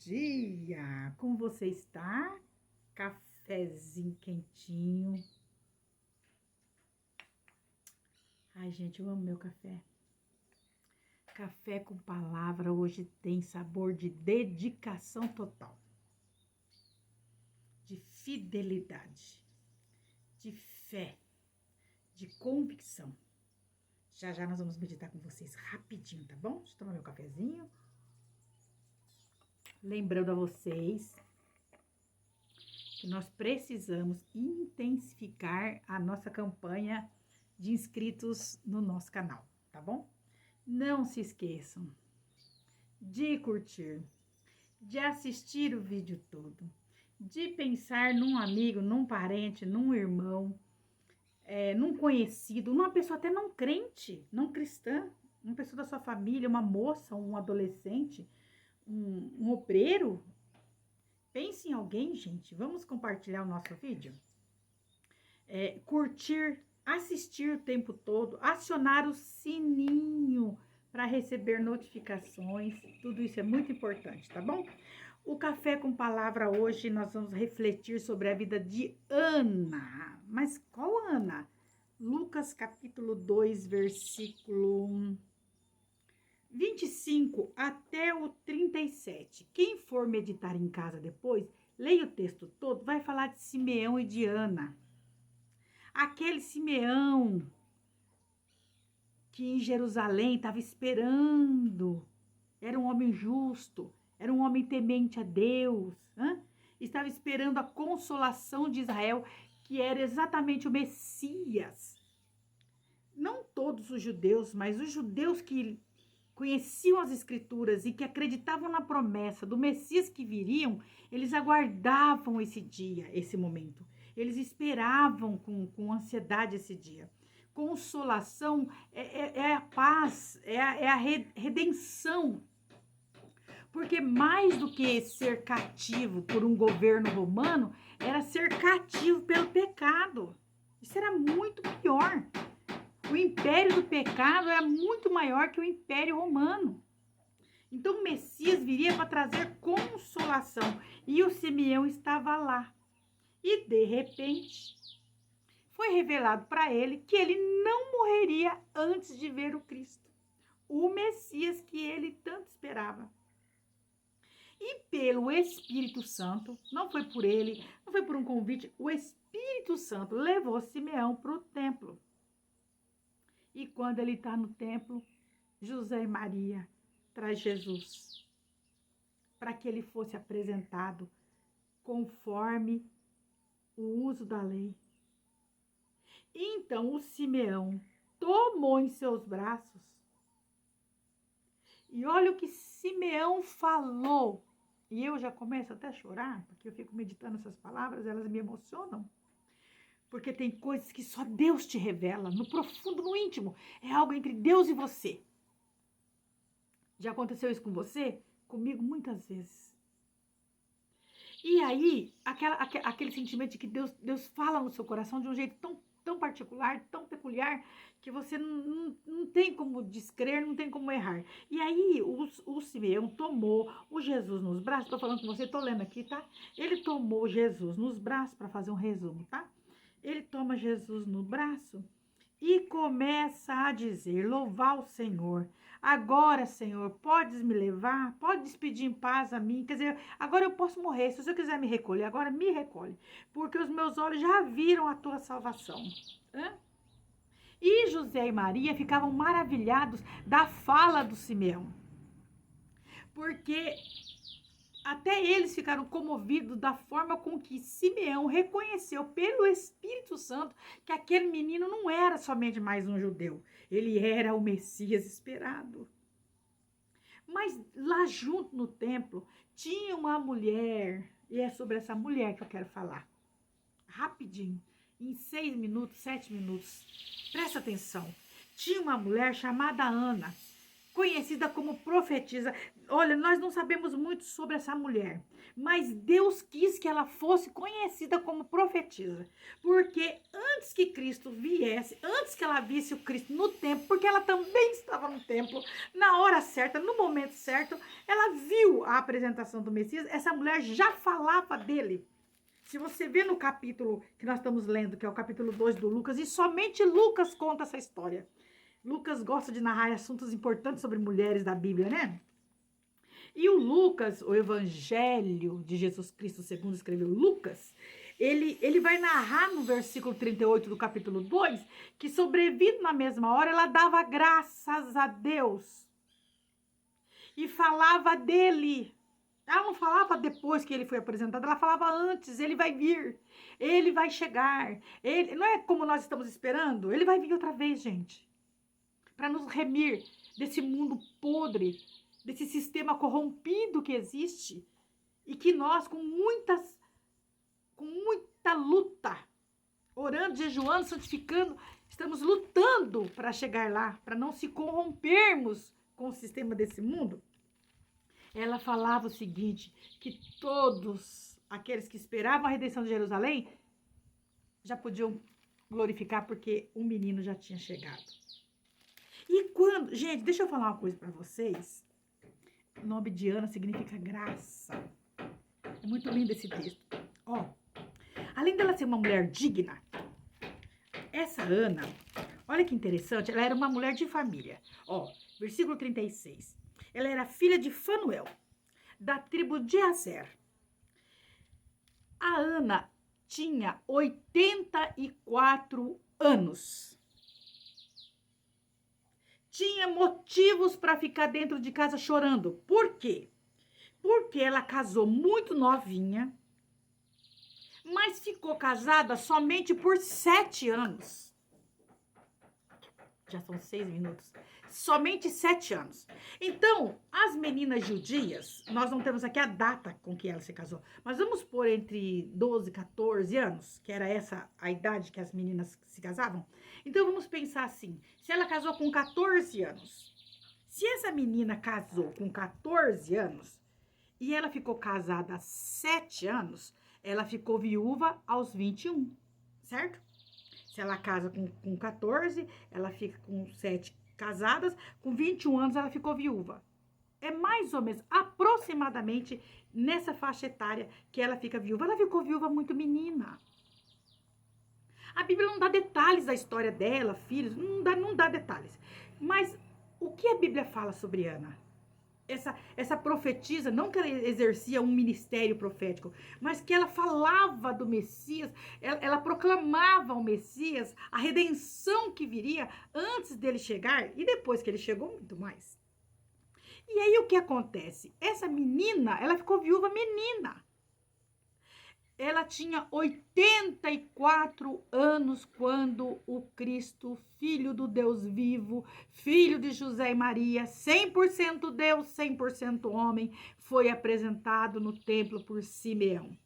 dia! Como você está? Cafezinho quentinho. Ai, gente, eu amo meu café. Café com palavra hoje tem sabor de dedicação total, de fidelidade, de fé, de convicção. Já já nós vamos meditar com vocês rapidinho, tá bom? Deixa eu tomar meu cafezinho. Lembrando a vocês que nós precisamos intensificar a nossa campanha de inscritos no nosso canal, tá bom? Não se esqueçam de curtir, de assistir o vídeo todo, de pensar num amigo, num parente, num irmão, num conhecido, numa pessoa até não crente, não cristã, uma pessoa da sua família, uma moça, um adolescente, um obreiro. Pense em alguém, gente. Vamos compartilhar o nosso vídeo? Curtir, assistir o tempo todo, acionar o sininho para receber notificações. Tudo isso é muito importante, tá bom? O Café com Palavra hoje nós vamos refletir sobre a vida de Ana. Mas qual Ana? Lucas capítulo 2, versículo 25 até o 37. Quem for meditar em casa depois, leia o texto todo, vai falar de Simeão e de Ana. Aquele Simeão que em Jerusalém estava esperando, era um homem justo, era um homem temente a Deus, estava esperando a consolação de Israel, que era exatamente o Messias. Não todos os judeus, mas os judeus que conheciam as Escrituras e que acreditavam na promessa do Messias que viriam, eles aguardavam esse dia, esse momento. Eles esperavam com ansiedade esse dia. Consolação é a paz, é a redenção. Porque mais do que ser cativo por um governo romano, era ser cativo pelo pecado. Isso era muito pior. O império do pecado era muito maior que o império romano. Então o Messias viria para trazer consolação. E o Simeão estava lá. E de repente foi revelado para ele que ele não morreria antes de ver o Cristo. O Messias que ele tanto esperava. E pelo Espírito Santo, não foi por ele, não foi por um convite, o Espírito Santo levou Simeão para o templo. E quando ele está no templo, José e Maria traz Jesus para que ele fosse apresentado conforme o uso da lei. E então o Simeão tomou em seus braços. E olha o que Simeão falou. E eu já começo até a chorar, porque eu fico meditando essas palavras, elas me emocionam. Porque tem coisas que só Deus te revela, no profundo, no íntimo. É algo entre Deus e você. Já aconteceu isso com você? Comigo muitas vezes. E aí, aquele sentimento de que Deus fala no seu coração de um jeito tão particular, tão peculiar, que você não tem como descrer, não tem como errar. E aí, o Simeão tomou o Jesus nos braços, estou falando com você, estou lendo aqui, tá? Ele tomou Jesus nos braços, para fazer um resumo, tá? Ele toma Jesus no braço e começa a dizer, louvar o Senhor. Agora, Senhor, podes me levar? Pode despedir em paz a mim? Quer dizer, agora eu posso morrer. Se o Senhor quiser me recolher, agora me recolhe. Porque os meus olhos já viram a tua salvação. E José e Maria ficavam maravilhados da fala do Simeão. Porque até eles ficaram comovidos da forma com que Simeão reconheceu pelo Espírito Santo que aquele menino não era somente mais um judeu. Ele era o Messias esperado. Mas lá junto no templo tinha uma mulher, e é sobre essa mulher que eu quero falar. Rapidinho, em 6 minutos, 7 minutos. Presta atenção. Tinha uma mulher chamada Ana. conhecida como profetisa. Olha, nós não sabemos muito sobre essa mulher, mas Deus quis que ela fosse conhecida como profetisa, porque antes que Cristo viesse, antes que ela visse o Cristo no templo, porque ela também estava no templo, na hora certa, no momento certo, ela viu a apresentação do Messias, essa mulher já falava dele. Se você vê no capítulo que nós estamos lendo, que é o capítulo 2 do Lucas, e somente Lucas conta essa história. Lucas gosta de narrar assuntos importantes sobre mulheres da Bíblia, né? E o Lucas, o Evangelho de Jesus Cristo, segundo escreveu Lucas, ele vai narrar no versículo 38 do capítulo 2, que sobrevindo na mesma hora, ela dava graças a Deus e falava dele. Ela não falava depois que ele foi apresentado, ela falava antes, ele vai vir, ele vai chegar. Ele, não é como nós estamos esperando, ele vai vir outra vez, gente, para nos remir desse mundo podre, desse sistema corrompido que existe e que nós, com muita luta, orando, jejuando, santificando, estamos lutando para chegar lá, para não se corrompermos com o sistema desse mundo. Ela falava o seguinte, que todos aqueles que esperavam a redenção de Jerusalém já podiam glorificar porque um menino já tinha chegado. E quando... Gente, deixa eu falar uma coisa para vocês. O nome de Ana significa graça. É muito lindo esse texto. Ó, além dela ser uma mulher digna, essa Ana, olha que interessante, ela era uma mulher de família. Ó, versículo 36. Ela era filha de Fanuel, da tribo de Aser. A Ana tinha 84 anos. Tinha motivos para ficar dentro de casa chorando. Por quê? Porque ela casou muito novinha, mas ficou casada somente por 7 anos. Já são 6 minutos. Somente 7 anos. Então, as meninas judias, nós não temos aqui a data com que ela se casou, mas vamos pôr entre 12 e 14 anos, que era essa a idade que as meninas se casavam. Então, vamos pensar assim, se ela casou com 14 anos, se essa menina casou com 14 anos e ela ficou casada há 7 anos, ela ficou viúva aos 21, certo? Se ela casa com 14, ela fica com 7 casadas, com 21 anos ela ficou viúva. É mais ou menos, aproximadamente, nessa faixa etária que ela fica viúva. Ela ficou viúva muito menina. A Bíblia não dá detalhes da história dela, filhos, não dá detalhes. Mas o que a Bíblia fala sobre Ana? Essa profetisa, não que ela exercia um ministério profético, mas que ela falava do Messias, ela proclamava o Messias, a redenção que viria antes dele chegar e depois que ele chegou, muito mais. E aí o que acontece? Essa menina, ela ficou viúva menina. Ela tinha 84 anos quando o Cristo, filho do Deus vivo, filho de José e Maria, 100% Deus, 100% homem, foi apresentado no templo por Simeão.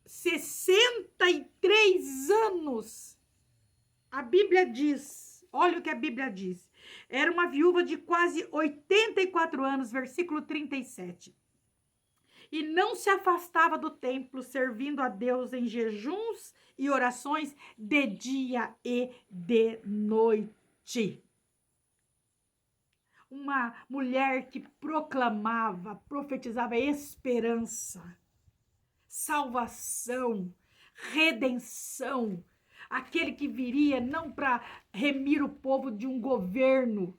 63 anos. A Bíblia diz, olha o que a Bíblia diz. Era uma viúva de quase 84 anos, versículo 37. E não se afastava do templo, servindo a Deus em jejuns e orações de dia e de noite. Uma mulher que proclamava, profetizava esperança, salvação, redenção. Aquele que viria não para remir o povo de um governo,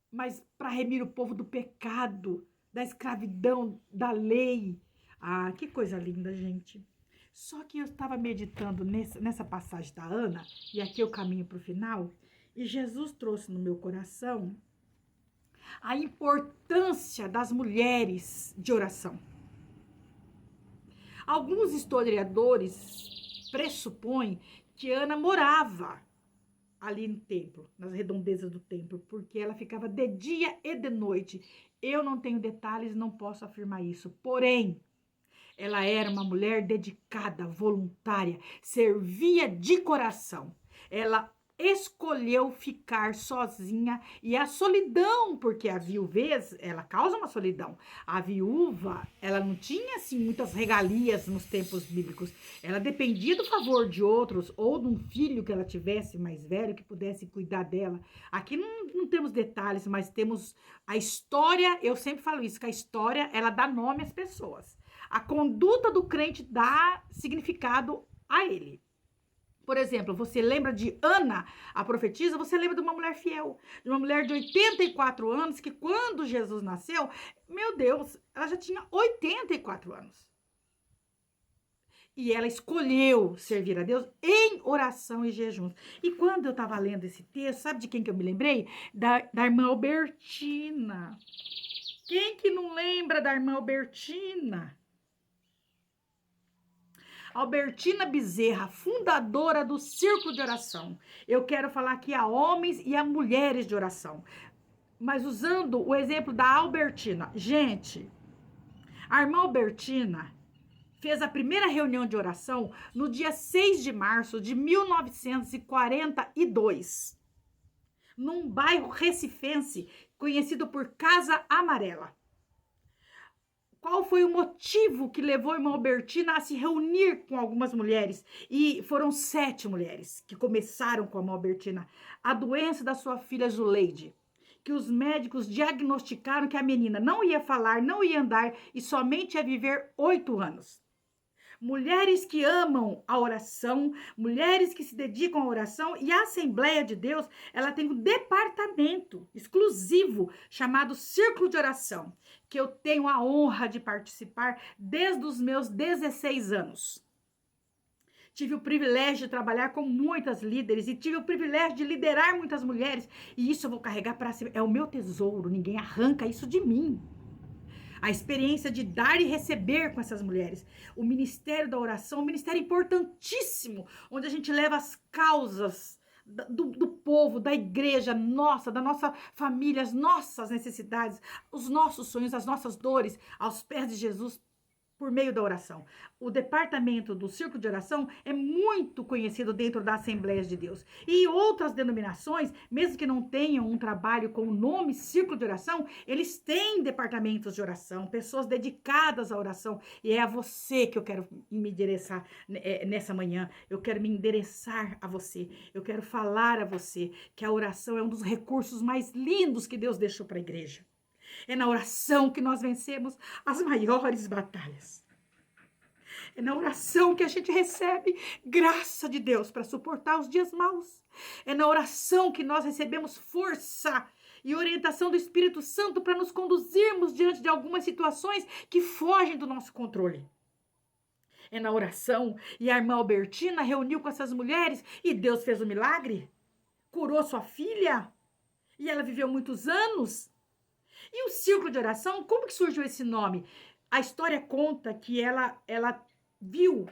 mas para remir o povo do pecado, da escravidão, da lei. Ah, que coisa linda, gente. Só que eu estava meditando nessa passagem da Ana, e aqui eu caminho para o final, e Jesus trouxe no meu coração a importância das mulheres de oração. Alguns historiadores pressupõem que Ana morava ali no templo, nas redondezas do templo, porque ela ficava de dia e de noite. Eu não tenho detalhes, não posso afirmar isso. Porém, ela era uma mulher dedicada, voluntária, servia de coração. Ela escolheu ficar sozinha, e a solidão, porque a viuvez, ela causa uma solidão. A viúva, ela não tinha assim muitas regalias nos tempos bíblicos. Ela dependia do favor de outros ou de um filho que ela tivesse mais velho que pudesse cuidar dela. Aqui não temos detalhes, mas temos a história. Eu sempre falo isso, que a história, ela dá nome às pessoas. A conduta do crente dá significado a ele. Por exemplo, você lembra de Ana, a profetisa, você lembra de uma mulher fiel, de uma mulher de 84 anos, que quando Jesus nasceu, meu Deus, ela já tinha 84 anos. E ela escolheu servir a Deus em oração e jejum. E quando eu estava lendo esse texto, sabe de quem que eu me lembrei? Da irmã Albertina. Quem que não lembra da irmã Albertina? Albertina Bezerra, fundadora do Círculo de Oração. Eu quero falar aqui a homens e a mulheres de oração, mas usando o exemplo da Albertina. Gente, a irmã Albertina fez a primeira reunião de oração no dia 6 de março de 1942, num bairro recifense conhecido por Casa Amarela. Qual foi o motivo que levou a irmã Albertina a se reunir com algumas mulheres? E foram 7 mulheres que começaram com a irmã Albertina. A doença da sua filha Zuleide, que os médicos diagnosticaram que a menina não ia falar, não ia andar e somente ia viver 8 anos. Mulheres que amam a oração, mulheres que se dedicam à oração, e a Assembleia de Deus, ela tem um departamento exclusivo chamado Círculo de Oração, que eu tenho a honra de participar desde os meus 16 anos. Tive o privilégio de trabalhar com muitas líderes e tive o privilégio de liderar muitas mulheres, e isso eu vou carregar para cima. É o meu tesouro, ninguém arranca isso de mim. A experiência de dar e receber com essas mulheres. O ministério da oração, um ministério importantíssimo, onde a gente leva as causas do povo, da igreja nossa, da nossa família, as nossas necessidades, os nossos sonhos, as nossas dores, aos pés de Jesus, por meio da oração. O departamento do Círculo de Oração é muito conhecido dentro da Assembleia de Deus. E outras denominações, mesmo que não tenham um trabalho com o nome Círculo de Oração, eles têm departamentos de oração, pessoas dedicadas à oração. E é a você que eu quero me endereçar nessa manhã. Eu quero me endereçar a você. Eu quero falar a você que a oração é um dos recursos mais lindos que Deus deixou para a igreja. É na oração que nós vencemos as maiores batalhas. É na oração que a gente recebe graça de Deus para suportar os dias maus. É na oração que nós recebemos força e orientação do Espírito Santo para nos conduzirmos diante de algumas situações que fogem do nosso controle. É na oração, e a irmã Albertina reuniu com essas mulheres e Deus fez o milagre. Curou sua filha e ela viveu muitos anos. E o Círculo de Oração, como que surgiu esse nome? A história conta que ela viu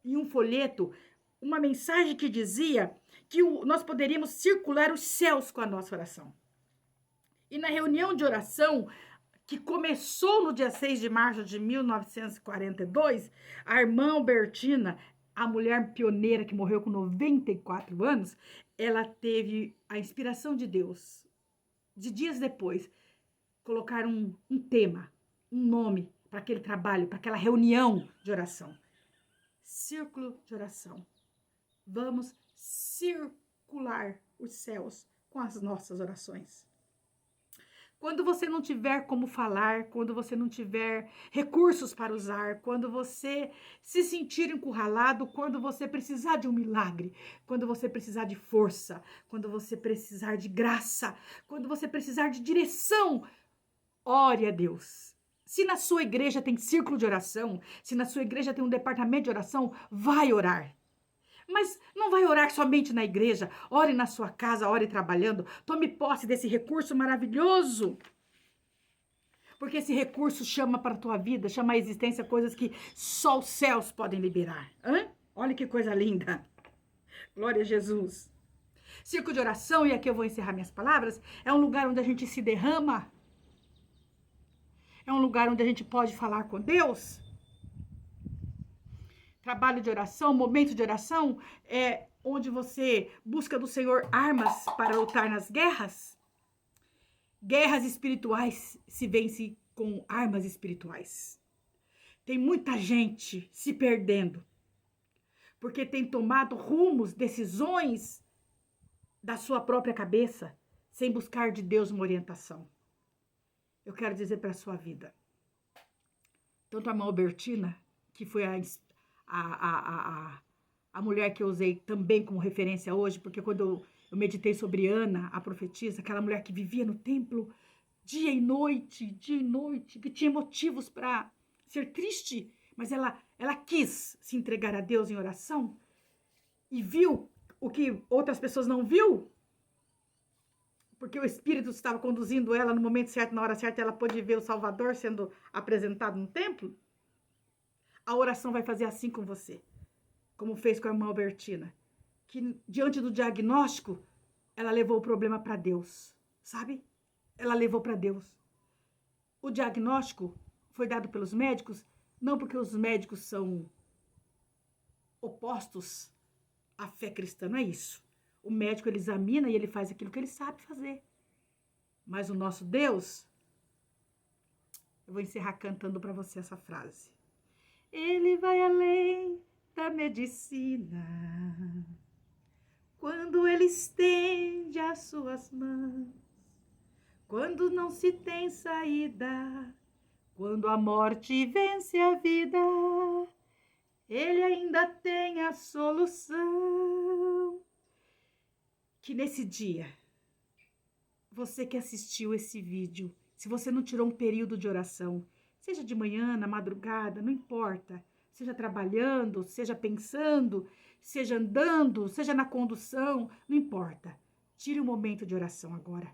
em um folheto uma mensagem que dizia que nós poderíamos circular os céus com a nossa oração. E na reunião de oração, que começou no dia 6 de março de 1942, a irmã Albertina, a mulher pioneira que morreu com 94 anos, ela teve a inspiração de Deus, de dias depois, colocar um tema, um nome para aquele trabalho, para aquela reunião de oração. Círculo de oração. Vamos circular os céus com as nossas orações. Quando você não tiver como falar, quando você não tiver recursos para usar, quando você se sentir encurralado, quando você precisar de um milagre, quando você precisar de força, quando você precisar de graça, quando você precisar de direção, ore a Deus. Se na sua igreja tem círculo de oração, se na sua igreja tem um departamento de oração, vai orar. Mas não vai orar somente na igreja, ore na sua casa, ore trabalhando, tome posse desse recurso maravilhoso. Porque esse recurso chama para a tua vida, chama à existência coisas que só os céus podem liberar. Olha que coisa linda. Glória a Jesus. Círculo de oração, e aqui eu vou encerrar minhas palavras, é um lugar onde a gente se derrama. É um lugar onde a gente pode falar com Deus. trabalho de oração, momento de oração, onde você busca do Senhor armas para lutar nas guerras. Guerras espirituais se vence com armas espirituais. Tem muita gente se perdendo, porque tem tomado rumos, decisões da sua própria cabeça, sem buscar de Deus uma orientação. Eu quero dizer para a sua vida, tanto a irmã Albertina, que foi a mulher que eu usei também como referência hoje, porque quando eu meditei sobre Ana, a profetisa, aquela mulher que vivia no templo dia e noite, que tinha motivos para ser triste, mas ela quis se entregar a Deus em oração e viu o que outras pessoas não viu, porque o Espírito estava conduzindo ela no momento certo, na hora certa, ela pôde ver o Salvador sendo apresentado no templo. A oração vai fazer assim com você, como fez com a irmã Albertina, que diante do diagnóstico, ela levou o problema para Deus, sabe? Ela levou para Deus. O diagnóstico foi dado pelos médicos, não porque os médicos são opostos à fé cristã, não é isso. O médico, ele examina e ele faz aquilo que ele sabe fazer. Mas o nosso Deus, eu vou encerrar cantando para você essa frase. Ele vai além da medicina, quando ele estende as suas mãos, quando não se tem saída, quando a morte vence a vida, ele ainda tem a solução. Que nesse dia, você que assistiu esse vídeo, se você não tirou um período de oração, seja de manhã, na madrugada, não importa, seja trabalhando, seja pensando, seja andando, seja na condução, não importa. Tire um momento de oração agora.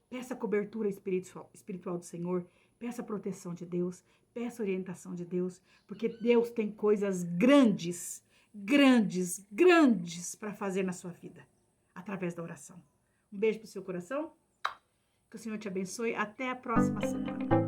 Peça a cobertura espiritual do Senhor, peça a proteção de Deus, peça a orientação de Deus, porque Deus tem coisas grandes, grandes, grandes para fazer na sua vida, através da oração. Um beijo pro seu coração, que o Senhor te abençoe, até a próxima semana.